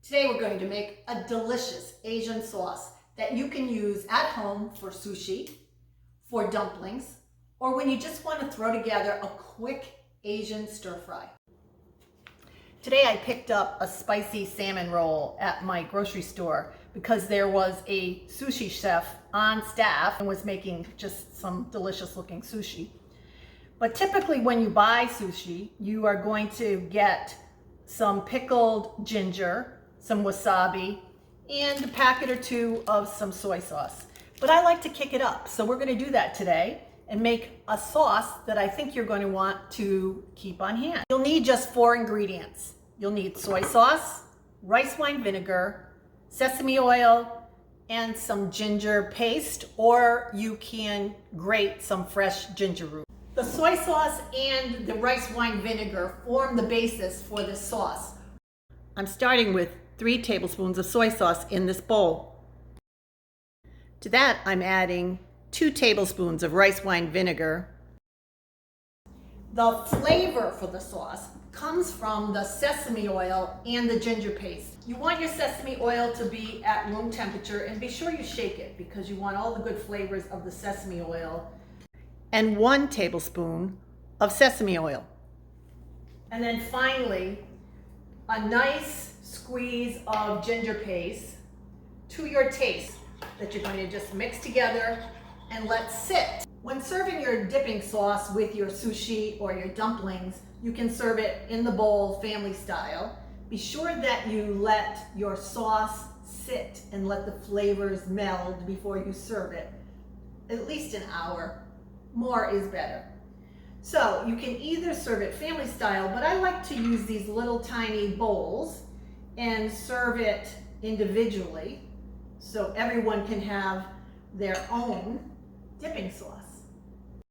Today we're going to make a delicious Asian sauce that you can use at home for sushi, for dumplings, or when you just want to throw together a quick Asian stir fry. Today I picked up a spicy salmon roll at my grocery store because there was a sushi chef on staff and was making just some delicious looking sushi. But typically when you buy sushi, you are going to get some pickled ginger, some wasabi, and a packet or two of some soy sauce. But I like to kick it up, so we're going to do that today and make a sauce that I think you're going to want to keep on hand. You'll need just 4 ingredients. You'll need soy sauce, rice wine vinegar, sesame oil, and some ginger paste, or you can grate some fresh ginger root. The soy sauce and the rice wine vinegar form the basis for this sauce. I'm starting with 3 tablespoons of soy sauce in this bowl. To that, I'm adding 2 tablespoons of rice wine vinegar. The flavor for the sauce comes from the sesame oil and the ginger paste. You want your sesame oil to be at room temperature, and be sure you shake it because you want all the good flavors of the sesame oil. And 1 tablespoon of sesame oil. And then finally, a nice squeeze of ginger paste to your taste that you're going to just mix together and let sit. When serving your dipping sauce with your sushi or your dumplings, you can serve it in the bowl family style. Be sure that you let your sauce sit and let the flavors meld before you serve it. At least an hour. More is better. So you can either serve it family style, but I like to use these little tiny bowls and serve it individually so everyone can have their own dipping sauce.